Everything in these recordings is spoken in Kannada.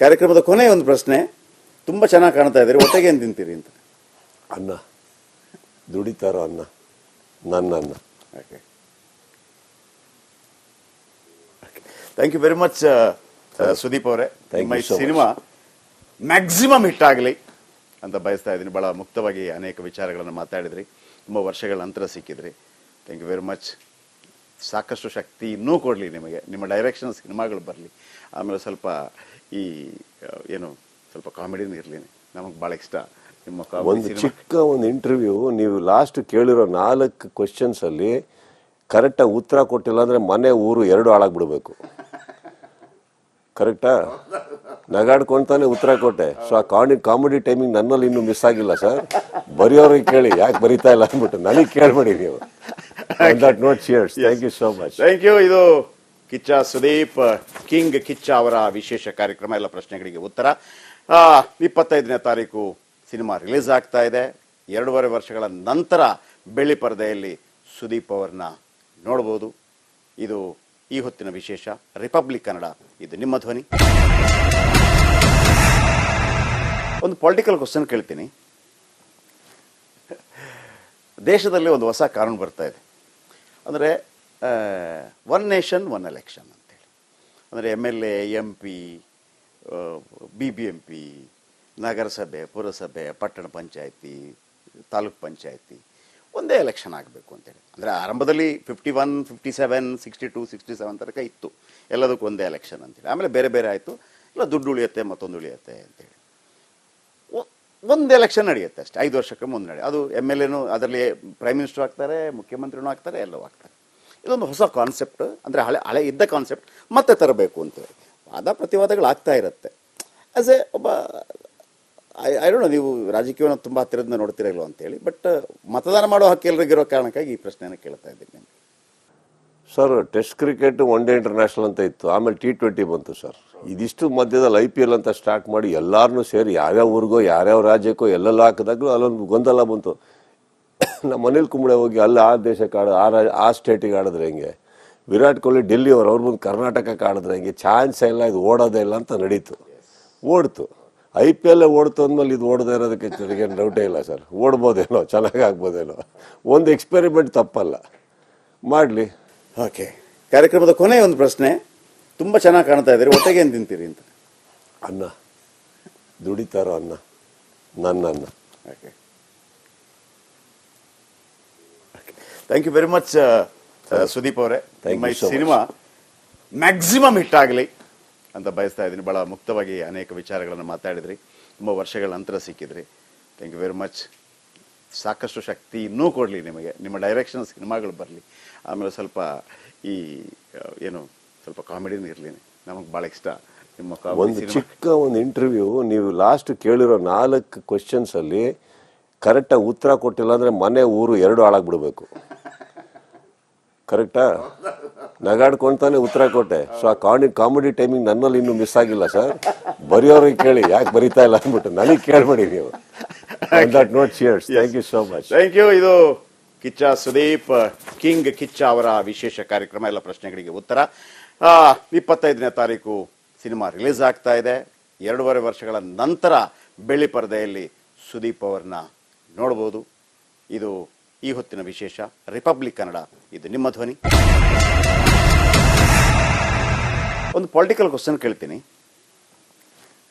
ಕಾರ್ಯಕ್ರಮದ ಕೊನೆಯ ಒಂದು ಪ್ರಶ್ನೆ, ತುಂಬ ಚೆನ್ನಾಗಿ ಕಾಣ್ತಾ ಇದ್ದೀರಿ, ಹೊಟ್ಟೆಗೆ ಏನು ತಿಂತೀರಿ ಅಂತ? ಅನ್ನ, ದುಡಿತಾರೋ ಅನ್ನ, ನನ್ನ ಅನ್ನ. Okay, thank you very much Sudeep ಅವರೇ. ನಿಮ್ಮ ಈ ಸಿನಿಮಾ ಮ್ಯಾಕ್ಸಿಮಮ್ ಹಿಟ್ ಆಗಲಿ ಅಂತ ಬಯಸ್ತಾ ಇದ್ದೀನಿ. ಭಾಳ ಮುಕ್ತವಾಗಿ ಅನೇಕ ವಿಚಾರಗಳನ್ನು ಮಾತಾಡಿದ್ರಿ, ತುಂಬ ವರ್ಷಗಳ ನಂತರ ಸಿಕ್ಕಿದ್ರಿ. Thank you very much. ಸಾಕಷ್ಟು ಶಕ್ತಿ ಇನ್ನೂ ಕೊಡಲಿ ನಿಮಗೆ, ನಿಮ್ಮ ಡೈರೆಕ್ಷನ್ ಸಿನಿಮಾಗಳು ಬರಲಿ. ಆಮೇಲೆ ಸ್ವಲ್ಪ ಈ ಏನು ಸ್ವಲ್ಪ ಕಾಮಿಡಿನೂ ಇರಲಿ, ನಮಗೆ ಭಾಳ ಇಷ್ಟ ನಿಮ್ಮ ಒಂದು ಚಿಕ್ಕ ಒಂದು ಇಂಟರ್ವ್ಯೂ. ನೀವು ಲಾಸ್ಟ್ ಕೇಳಿರೋ 4 ಕ್ವಶನ್ಸಲ್ಲಿ ಕರೆಕ್ಟಾಗಿ ಉತ್ತರ ಕೊಟ್ಟಿಲ್ಲ ಅಂದರೆ ಮನೆ ಊರು 2 ಹಾಳಾಗ್ಬಿಡ್ಬೇಕು. ಕರೆಕ್ಟಾ? ನಗಾಡ್ಕೊಂತಾನೆ ಉತ್ತರ ಕೊಟ್ಟೆ. ಸೊ ಆ ಕಾಮಿಡಿ ಟೈಮಿಂಗ್ ನನ್ನಲ್ಲಿ ಇನ್ನೂ ಮಿಸ್ ಆಗಿಲ್ಲ ಸರ್. ಬರೆಯೋರಿಗೆ ಕೇಳಿ ಯಾಕೆ ಬರೀತಾ ಇಲ್ಲ ಅಂದ್ಬಿಟ್ಟು ನನಗೆ ಕೇಳಬೇಡಿ ನೀವು. Note cheers. Thank you so much. Thank you. ಇದು ಕಿಚ್ಚ ಸುದೀಪ್, ಕಿಂಗ್ ಕಿಚ್ಚ ಅವರ ವಿಶೇಷ ಕಾರ್ಯಕ್ರಮ. ಎಲ್ಲ ಪ್ರಶ್ನೆಗಳಿಗೆ ಉತ್ತರ. 25ನೇ ತಾರೀಕು ಸಿನಿಮಾ ರಿಲೀಸ್ ಆಗ್ತಾ ಇದೆ. 2.5 ವರ್ಷಗಳ ನಂತರ ಬೆಳ್ಳಿ ಪರದೆಯಲ್ಲಿ ಸುದೀಪ್ ಅವ್ರನ್ನ ನೋಡ್ಬೋದು. ಇದು ಈ ಹೊತ್ತಿನ ವಿಶೇಷ. ರಿಪಬ್ಲಿಕ್ ಕನ್ನಡ, ಇದು ನಿಮ್ಮ ಧ್ವನಿ. ಒಂದು ಪೊಲಿಟಿಕಲ್ ಕ್ವಶನ್ ಕೇಳ್ತೀನಿ. ದೇಶದಲ್ಲಿ ಒಂದು ಹೊಸ ಕಾನೂನು ಬರ್ತಾ ಇದೆ, ಅಂದರೆ 1 ನೇಷನ್ 1 ಎಲೆಕ್ಷನ್ ಅಂತೇಳಿ. ಅಂದರೆ MLA, MP, BBMP, ನಗರಸಭೆ, ಪುರಸಭೆ, ಪಟ್ಟಣ ಪಂಚಾಯತಿ, ತಾಲೂಕ್ ಪಂಚಾಯತಿ ಒಂದೇ ಎಲೆಕ್ಷನ್ ಆಗಬೇಕು ಅಂತೇಳಿ. ಅಂದರೆ ಆರಂಭದಲ್ಲಿ 51, 57, 62, 67 ತನಕ ಇತ್ತು, ಎಲ್ಲದಕ್ಕೂ ಒಂದೇ ಎಲೆಕ್ಷನ್ ಅಂತೇಳಿ. ಆಮೇಲೆ ಬೇರೆ ಬೇರೆ ಆಯಿತು, ಇಲ್ಲ ದುಡ್ಡು ಉಳಿಯುತ್ತೆ, ಮತ್ತೊಂದು ಉಳಿಯುತ್ತೆ ಅಂತೇಳಿ. ಒಂದು ಎಲೆಕ್ಷನ್ ನಡೆಯುತ್ತೆ ಅಷ್ಟೇ, 5 ವರ್ಷಕ್ಕೆ ಮುಂದೆ ನಡೆಯುತ್ತೆ. ಅದು MLAನೂ ಅದರಲ್ಲಿ ಪ್ರೈಮ್ ಮಿನಿಸ್ಟರ್ ಆಗ್ತಾರೆ, ಮುಖ್ಯಮಂತ್ರಿನೂ ಆಗ್ತಾರೆ, ಎಲ್ಲವೂ ಆಗ್ತಾರೆ. ಇದೊಂದು ಹೊಸ ಕಾನ್ಸೆಪ್ಟ್, ಅಂದರೆ ಹಳೆ ಇದ್ದ ಕಾನ್ಸೆಪ್ಟ್ ಮತ್ತೆ ತರಬೇಕು ಅಂತೇಳಿ ವಾದ ಪ್ರತಿವಾದಗಳು ಆಗ್ತಾ ಇರುತ್ತೆ. ಆ್ಯಸ್ ಎ ಒಬ್ಬ ಐ ಡೋಂಟ್ ನೋ, ನೀವು ರಾಜಕೀಯವನ್ನು ತುಂಬ ಹತ್ತಿರದಿಂದ ನೋಡ್ತಿರಲ್ಲ ಅಂತೇಳಿ, ಬಟ್ ಮತದಾನ ಮಾಡೋ ಹಕ್ಕು ಎಲ್ರಿಗಿರೋ ಕಾರಣಕ್ಕಾಗಿ ಈ ಪ್ರಶ್ನೆಯನ್ನು ಕೇಳ್ತಾ ಇದ್ದೀನಿ ನಿಮಗೆ. Sir, test cricket, one day international ಅಂತ ಇತ್ತು, ಆಮೇಲೆ T20 ಬಂತು ಸರ್. ಇದಿಷ್ಟು ಮಧ್ಯದಲ್ಲಿ IPL ಅಂತ ಸ್ಟಾರ್ಟ್ ಮಾಡಿ ಎಲ್ಲರನ್ನೂ ಸೇರಿ ಯಾವ್ಯಾವ ಊರಿಗೋ ಯಾವ್ಯಾವ ರಾಜ್ಯಕ್ಕೋ ಎಲ್ಲೆಲ್ಲ ಹಾಕಿದಾಗಲೂ ಅಲ್ಲೊಂದು ಗೊಂದಲ ಬಂತು. ನಮ್ಮ ಅನಿಲ್ ಕುಂಬ್ಳೆ ಹೋಗಿ ಅಲ್ಲಿ ಆ ದೇಶಕ್ಕೆ ಆ ಸ್ಟೇಟಿಗೆ ಆಡಿದ್ರೆ ಹೆಂಗೆ, ವಿರಾಟ್ ಕೊಹ್ಲಿ ಡೆಲ್ಲಿ ಅವ್ರ ಮುಂದೆ ಕರ್ನಾಟಕಕ್ಕೆ ಆಡಿದ್ರೆ ಹೆಂಗೆ, ಚಾನ್ಸೇ ಇಲ್ಲ, ಇದು ಓಡೋದೇ ಇಲ್ಲ ಅಂತ ನಡೀತು. ಓಡ್ತು. IPL ಓಡ್ತು ಅಂದಮೇಲೆ ಇದು ಓಡದೇ ಇರೋದಕ್ಕೆ ಏನು ಡೌಟೇ ಇಲ್ಲ ಸರ್. ಓಡ್ಬೋದೇನೋ, ಚೆನ್ನಾಗಿ ಆಗ್ಬೋದೇನೋ. ಒಂದು ಎಕ್ಸ್ಪೆರಿಮೆಂಟ್ ತಪ್ಪಲ್ಲ, ಮಾಡಲಿ. ಓಕೆ, ಕಾರ್ಯಕ್ರಮದ ಕೊನೆಯ ಒಂದು ಪ್ರಶ್ನೆ, ತುಂಬ ಚೆನ್ನಾಗಿ ಕಾಣ್ತಾ ಇದ್ದೀರಿ, ಹೊಟ್ಟೆಗೆ ಏನು ತಿಂತೀರಿ ಅಂತ? ಅನ್ನ, ದುಡಿತಾರೋ ಅನ್ನ, ನನ್ನ ಅನ್ನ. Okay, thank you very much Sudeep ಅವರೇ. ನಿಮ್ಮ ಈ ಸಿನಿಮಾ ಮ್ಯಾಕ್ಸಿಮಮ್ ಹಿಟ್ ಆಗಲಿ ಅಂತ ಬಯಸ್ತಾ ಇದ್ದೀನಿ. ಭಾಳ ಮುಕ್ತವಾಗಿ ಅನೇಕ ವಿಚಾರಗಳನ್ನು ಮಾತಾಡಿದ್ರಿ, ತುಂಬ ವರ್ಷಗಳ ನಂತರ ಸಿಕ್ಕಿದ್ರಿ. Thank you very much. ಸಾಕಷ್ಟು ಶಕ್ತಿ ಇನ್ನೂ ಕೊಡಲಿ ನಿಮಗೆ, ನಿಮ್ಮ ಡೈರೆಕ್ಷನ್ ಸಿನಿಮಾಗಳು ಬರಲಿ. ಆಮೇಲೆ ಸ್ವಲ್ಪ ಈ ಏನು ಸ್ವಲ್ಪ ಕಾಮಿಡಿನೂ ಇರಲಿ, ನಮಗೆ ಭಾಳ ಇಷ್ಟ ನಿಮ್ಮ ಒಂದು ಚಿಕ್ಕ ಒಂದು ಇಂಟರ್ವ್ಯೂ. ನೀವು ಲಾಸ್ಟ್ ಕೇಳಿರೋ 4 ಕ್ವಶನ್ಸಲ್ಲಿ ಕರೆಕ್ಟಾಗಿ ಉತ್ತರ ಕೊಟ್ಟಿಲ್ಲ ಅಂದರೆ ಮನೆ ಊರು 2 ಹಾಳಾಗ್ಬಿಡ್ಬೇಕು. ಕರೆಕ್ಟಾ? ನಗಾಡ್ಕೊಂತಾನೆ ಉತ್ತರ ಕೊಟ್ಟೆ. ಸೊ ಆ ಕಾಮಿಡಿ ಟೈಮಿಂಗ್ ನನ್ನಲ್ಲಿ ಇನ್ನೂ ಮಿಸ್ ಆಗಿಲ್ಲ ಸರ್. ಬರೆಯೋರಿಗೆ ಕೇಳಿ ಯಾಕೆ ಬರೀತಾ ಇಲ್ಲ ಅಂದ್ಬಿಟ್ಟು ನನಗೆ ಕೇಳಬೇಡಿ ನೀವು. Note cheers. Thank you so much. Thank you. ಇದು ಕಿಚ್ಚ ಸುದೀಪ್, ಕಿಂಗ್ ಕಿಚ್ಚ ಅವರ ವಿಶೇಷ ಕಾರ್ಯಕ್ರಮ. ಎಲ್ಲ ಪ್ರಶ್ನೆಗಳಿಗೆ ಉತ್ತರ. 25ನೇ ತಾರೀಕು ಸಿನಿಮಾ ರಿಲೀಸ್ ಆಗ್ತಾ ಇದೆ. 2.5 ವರ್ಷಗಳ ನಂತರ ಬೆಳ್ಳಿ ಪರದೆಯಲ್ಲಿ ಸುದೀಪ್ ಅವ್ರನ್ನ ನೋಡ್ಬೋದು. ಇದು ಈ ಹೊತ್ತಿನ ವಿಶೇಷ. ರಿಪಬ್ಲಿಕ್ ಕನ್ನಡ, ಇದು ನಿಮ್ಮ ಧ್ವನಿ. ಒಂದು ಪೊಲಿಟಿಕಲ್ ಕ್ವಶನ್ ಕೇಳ್ತೀನಿ.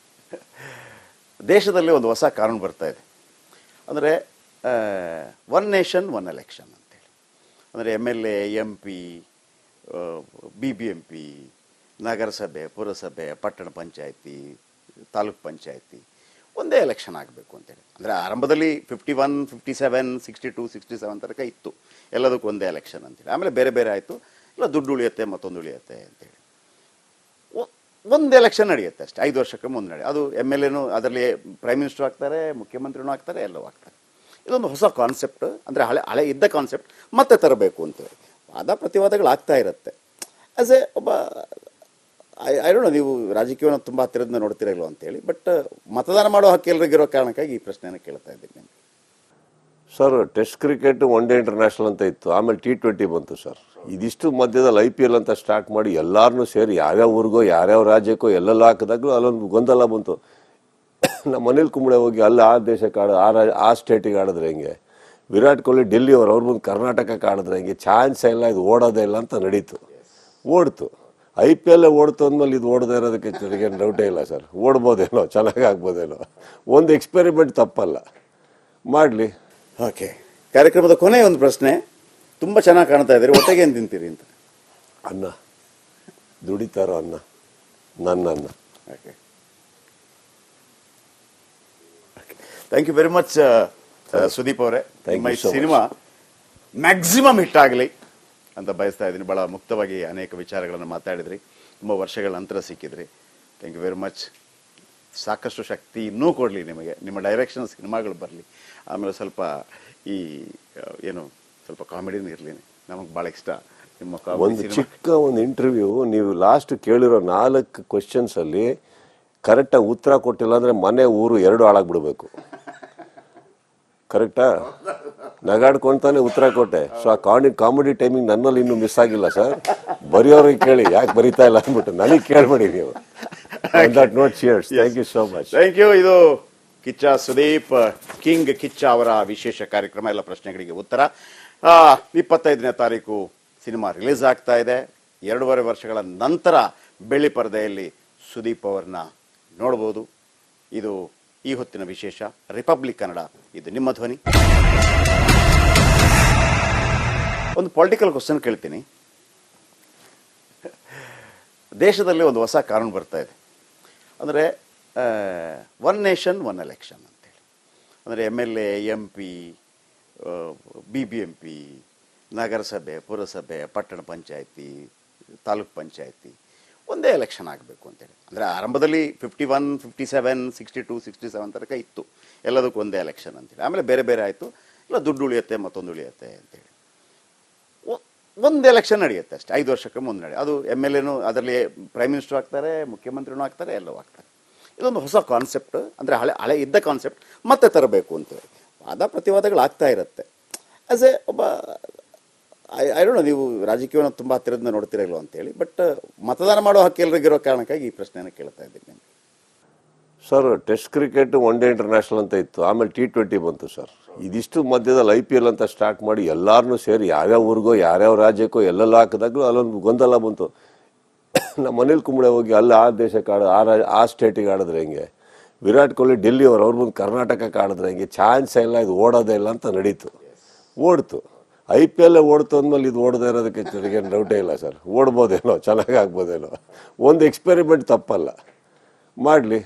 ದೇಶದಲ್ಲಿ ಒಂದು ಹೊಸ ಕಾನೂನು ಬರ್ತಾ ಇದೆ, ಅಂದರೆ 1 ನೇಷನ್ 1 ಎಲೆಕ್ಷನ್ ಅಂತೇಳಿ. ಅಂದರೆ MLA, MP, BBMP, ನಗರಸಭೆ, ಪುರಸಭೆ, ಪಟ್ಟಣ ಪಂಚಾಯತಿ, ತಾಲೂಕ್ ಪಂಚಾಯತಿ ಒಂದೇ ಎಲೆಕ್ಷನ್ ಆಗಬೇಕು ಅಂತೇಳಿ. ಅಂದರೆ ಆರಂಭದಲ್ಲಿ 51, 57, 62, 67 ತನಕ ಇತ್ತು, ಎಲ್ಲದಕ್ಕೂ ಒಂದೇ ಎಲೆಕ್ಷನ್ ಅಂತೇಳಿ. ಆಮೇಲೆ ಬೇರೆ ಬೇರೆ ಆಯಿತು, ಇಲ್ಲ ದುಡ್ಡು ಉಳಿಯುತ್ತೆ, ಮತ್ತೊಂದು ಉಳಿಯುತ್ತೆ ಅಂತೇಳಿ. ಒಂದು ಎಲೆಕ್ಷನ್ ನಡೆಯುತ್ತೆ ಅಷ್ಟೇ, 5 ವರ್ಷಕ್ಕೆ ಮುಂದೆ ನಡೆಯುತ್ತೆ. ಅದು MLAನೂ ಅದರಲ್ಲಿ ಪ್ರೈಮ್ ಮಿನಿಸ್ಟರ್ ಆಗ್ತಾರೆ, ಮುಖ್ಯಮಂತ್ರಿನೂ ಆಗ್ತಾರೆ, ಎಲ್ಲವೂ ಆಗ್ತಾರೆ. ಇದೊಂದು ಹೊಸ ಕಾನ್ಸೆಪ್ಟ್, ಅಂದರೆ ಹಳೆ ಇದ್ದ ಕಾನ್ಸೆಪ್ಟ್ ಮತ್ತೆ ತರಬೇಕು ಅಂತೇಳಿ ವಾದ ಪ್ರತಿವಾದಗಳು ಆಗ್ತಾ ಇರುತ್ತೆ. ಆ್ಯಸ್ ಎ ಒಬ್ಬ ಐ ಡೋಂಟ್ ನೋ, ನೀವು ರಾಜಕೀಯವನ್ನು ತುಂಬ ಹತ್ತಿರದಿಂದ ನೋಡ್ತಿರಲ್ಲ ಅಂತೇಳಿ, ಬಟ್ ಮತದಾನ ಮಾಡೋ ಹಕ್ಕು ಎಲ್ರಿಗಿರೋ ಕಾರಣಕ್ಕಾಗಿ ಈ ಪ್ರಶ್ನೆಯನ್ನು ಕೇಳ್ತಾ ಇದ್ದೀನಿ ನಿಮಗೆ. Sir, test cricket, one day international ಅಂತ ಇತ್ತು, ಆಮೇಲೆ T20 ಬಂತು ಸರ್. ಇದಿಷ್ಟು ಮಧ್ಯದಲ್ಲಿ IPL ಅಂತ ಸ್ಟಾರ್ಟ್ ಮಾಡಿ ಎಲ್ಲಾರನ್ನೂ ಸೇರಿ ಯಾವ್ಯಾವ ಊರಿಗೋ ಯಾವ್ಯಾವ ರಾಜ್ಯಕ್ಕೋ ಎಲ್ಲೆಲ್ಲ ಹಾಕಿದಾಗಲೂ ಅಲ್ಲೊಂದು ಗೊಂದಲ ಬಂತು. ನಮ್ಮ ಅನಿಲ್ ಕುಂಬ್ಳೆ ಹೋಗಿ ಅಲ್ಲಿ ಆ ದೇಶಕ್ಕೆ ಆ ಸ್ಟೇಟಿಗೆ ಆಡಿದ್ರೆ ಹೆಂಗೆ, ವಿರಾಟ್ ಕೊಹ್ಲಿ ಡೆಲ್ಲಿ ಅವ್ರು ಬಂದು ಕರ್ನಾಟಕಕ್ಕೆ ಆಡಿದ್ರೆ ಹೆಂಗೆ, ಚಾನ್ಸೇ ಇಲ್ಲ, ಇದು ಓಡೋದೇ ಇಲ್ಲ ಅಂತ ನಡೀತು. ಓಡ್ತು. IPL ಓಡ್ತು ಅಂದಮೇಲೆ ಇದು ಓಡದೇ ಇರೋದಕ್ಕೆ ನನಗೇನು ಡೌಟೇ ಇಲ್ಲ ಸರ್. ಓಡ್ಬೋದೇನೋ, ಚೆನ್ನಾಗಿ ಆಗ್ಬೋದೇನೋ, ಒಂದು ಎಕ್ಸ್ಪೆರಿಮೆಂಟ್ ತಪ್ಪಲ್ಲ, ಮಾಡಲಿ. ಓಕೆ, ಕಾರ್ಯಕ್ರಮದ ಕೊನೆಯ ಒಂದು ಪ್ರಶ್ನೆ. ತುಂಬ ಚೆನ್ನಾಗಿ ಕಾಣ್ತಾ ಇದ್ದೀರಿ, ಹೊಟ್ಟೆಗೆ ಏನು ತಿಂತೀರಿ ಅಂತ? ಅನ್ನ, ದುಡಿತಾರೋ ಅನ್ನ, ನನ್ನ ಅನ್ನ. Okay, thank you very much Sudeep ಅವರೇ. ನಿಮ್ಮ ಈ ಸಿನಿಮಾ ಮ್ಯಾಕ್ಸಿಮಮ್ ಹಿಟ್ ಆಗಲಿ ಅಂತ ಬಯಸ್ತಾ ಇದ್ದೀನಿ. ಭಾಳ ಮುಕ್ತವಾಗಿ ಅನೇಕ ವಿಚಾರಗಳನ್ನು ಮಾತಾಡಿದ್ರಿ, ತುಂಬ ವರ್ಷಗಳ ನಂತರ ಸಿಕ್ಕಿದ್ರಿ. Thank you very much. ಸಾಕಷ್ಟು ಶಕ್ತಿ ಇನ್ನೂ ಕೊಡಲಿ ನಿಮಗೆ, ನಿಮ್ಮ ಡೈರೆಕ್ಷನ್ ಸಿನಿಮಾಗಳು ಬರಲಿ. ಆಮೇಲೆ ಸ್ವಲ್ಪ ಈ ಏನು ಸ್ವಲ್ಪ ಕಾಮಿಡಿನೂ ಇರಲಿ, ನಮಗೆ ಭಾಳ ಇಷ್ಟ ನಿಮ್ಮ ಒಂದು ಚಿಕ್ಕ ಒಂದು ಇಂಟರ್ವ್ಯೂ. ನೀವು ಲಾಸ್ಟ್ ಕೇಳಿರೋ 4 ಕ್ವಶನ್ಸಲ್ಲಿ ಕರೆಕ್ಟಾಗಿ ಉತ್ತರ ಕೊಟ್ಟಿಲ್ಲ ಅಂದರೆ ಮನೆ ಊರು 2 ಹಾಳಾಗ್ಬಿಡ್ಬೇಕು. ಕರೆಕ್ಟಾ? ನಗಾಡ್ಕೊಂತಾನೆ ಉತ್ತರ ಕೊಟ್ಟೆ. ಸೊ ಆ ಕಾಮಿಡಿ ಟೈಮಿಂಗ್ ನನ್ನಲ್ಲಿ ಇನ್ನೂ ಮಿಸ್ ಆಗಿಲ್ಲ ಸರ್. ಬರೆಯೋರಿಗೆ ಕೇಳಿ ಯಾಕೆ ಬರೀತಾ ಇಲ್ಲ ಅಂದ್ಬಿಟ್ಟು ನನಗೆ ಕೇಳಬೇಡಿ ನೀವು. ನೋಟ್ ಶಿಯರ್ಸ್. Thank you so much. Thank you. ಇದು ಕಿಚ್ಚ ಸುದೀಪ್, ಕಿಂಗ್ ಕಿಚ್ಚ ಅವರ ವಿಶೇಷ ಕಾರ್ಯಕ್ರಮ. ಎಲ್ಲ ಪ್ರಶ್ನೆಗಳಿಗೆ ಉತ್ತರ. 25ನೇ ತಾರೀಕು ಸಿನಿಮಾ ರಿಲೀಸ್ ಆಗ್ತಾ ಇದೆ. 2.5 ವರ್ಷಗಳ ನಂತರ ಬೆಳ್ಳಿ ಪರದೆಯಲ್ಲಿ ಸುದೀಪ್ ಅವರನ್ನ ನೋಡ್ಬೋದು. ಇದು ಈ ಹೊತ್ತಿನ ವಿಶೇಷ. ರಿಪಬ್ಲಿಕ್ ಕನ್ನಡ, ಇದು ನಿಮ್ಮ ಧ್ವನಿ. ಒಂದು ಪೊಲಿಟಿಕಲ್ ಕ್ವಶನ್ ಕೇಳ್ತೀನಿ. ದೇಶದಲ್ಲಿ ಒಂದು ಹೊಸ ಕಾನೂನು ಬರ್ತಾ ಇದೆ, ಅಂದರೆ 1 ನೇಷನ್ 1 ಎಲೆಕ್ಷನ್ ಅಂತೇಳಿ. ಅಂದರೆ MLA, MP, BBMP, ನಗರಸಭೆ, ಪುರಸಭೆ, ಪಟ್ಟಣ ಪಂಚಾಯತಿ, ತಾಲೂಕ್ ಪಂಚಾಯತಿ ಒಂದೇ ಎಲೆಕ್ಷನ್ ಆಗಬೇಕು ಅಂತೇಳಿ. ಅಂದರೆ ಆರಂಭದಲ್ಲಿ 51, 57, 62, 67 ತನಕ ಇತ್ತು, ಎಲ್ಲದಕ್ಕೂ ಒಂದೇ ಎಲೆಕ್ಷನ್ ಅಂತೇಳಿ. ಆಮೇಲೆ ಬೇರೆ ಬೇರೆ ಆಯಿತು, ಇಲ್ಲ ದುಡ್ಡು ಉಳಿಯುತ್ತೆ, ಮತ್ತೊಂದು ಉಳಿಯುತ್ತೆ ಅಂತೇಳಿ. ಒಂದು ಎಲೆಕ್ಷನ್ ನಡೆಯುತ್ತೆ ಅಷ್ಟೇ, 5 ವರ್ಷಕ್ಕೆ ಮುಂದೆ ನಡೆಯುತ್ತೆ. ಅದು MLAನೂ ಅದರಲ್ಲಿ ಪ್ರೈಮ್ ಮಿನಿಸ್ಟರ್ ಆಗ್ತಾರೆ, ಮುಖ್ಯಮಂತ್ರಿನೂ ಆಗ್ತಾರೆ, ಎಲ್ಲವೂ ಆಗ್ತಾರೆ. ಇದೊಂದು ಹೊಸ ಕಾನ್ಸೆಪ್ಟ್, ಅಂದರೆ ಹಳೆ ಇದ್ದ ಕಾನ್ಸೆಪ್ಟ್ ಮತ್ತೆ ತರಬೇಕು ಅಂತೇಳಿ ವಾದ ಪ್ರತಿವಾದಗಳು ಆಗ್ತಾ ಇರುತ್ತೆ. ಆ್ಯಸ್ ಎ ಒಬ್ಬ ಐ ಡೋಂಟ್ ನೋ, ನೀವು ರಾಜಕೀಯವನ್ನು ತುಂಬ ಹತ್ತಿರದಿಂದ ನೋಡ್ತಿರಲ್ವ ಅಂತೇಳಿ, ಬಟ್ ಮತದಾನ ಮಾಡೋ ಹಕ್ಕು ಎಲ್ರಿಗಿರೋ ಕಾರಣಕ್ಕಾಗಿ ಈ ಪ್ರಶ್ನೆಯನ್ನು ಕೇಳ್ತಾ ಇದ್ದೀನಿ ನಾನು. Sir, test cricket, one day international ಅಂತ ಇತ್ತು, ಆಮೇಲೆ T20 ಬಂತು ಸರ್. ಇದಿಷ್ಟು ಮಧ್ಯದಲ್ಲಿ IPL ಅಂತ ಸ್ಟಾರ್ಟ್ ಮಾಡಿ ಎಲ್ಲಾರನ್ನೂ ಸೇರಿ ಯಾವ್ಯಾವ ಊರಿಗೋ ಯಾವ್ಯಾವ ರಾಜ್ಯಕ್ಕೋ ಎಲ್ಲೆಲ್ಲ ಹಾಕಿದಾಗಲೂ ಅಲ್ಲೊಂದು ಗೊಂದಲ ಬಂತು. ನಮ್ಮ ಅನಿಲ್ ಕುಂಬ್ಳೆ ಹೋಗಿ ಅಲ್ಲಿ ಆ ದೇಶಕ್ಕೆ ಆ ಸ್ಟೇಟಿಗೆ ಆಡಿದ್ರೆ ಹೆಂಗೆ, ವಿರಾಟ್ ಕೊಹ್ಲಿ ಡೆಲ್ಲಿ ಅವ್ರು ಬಂದು ಕರ್ನಾಟಕಕ್ಕೆ ಆಡಿದ್ರೆ ಹೆಂಗೆ, ಚಾನ್ಸೇ ಇಲ್ಲ, ಇದು ಓಡೋದೇ ಇಲ್ಲ ಅಂತ ನಡೀತು. ಓಡ್ತು. IPL ಓಡ್ತು ಅಂದಮೇಲೆ ಇದು ಓಡದೇ ಇರೋದಕ್ಕೆ ನನಗೇನು ಡೌಟೇ ಇಲ್ಲ ಸರ್. ಓಡ್ಬೋದೇನೋ, ಚೆನ್ನಾಗಿ ಆಗ್ಬೋದೇನೋ, ಒಂದು ಎಕ್ಸ್ಪೆರಿಮೆಂಟ್ ತಪ್ಪಲ್ಲ, ಮಾಡಲಿ.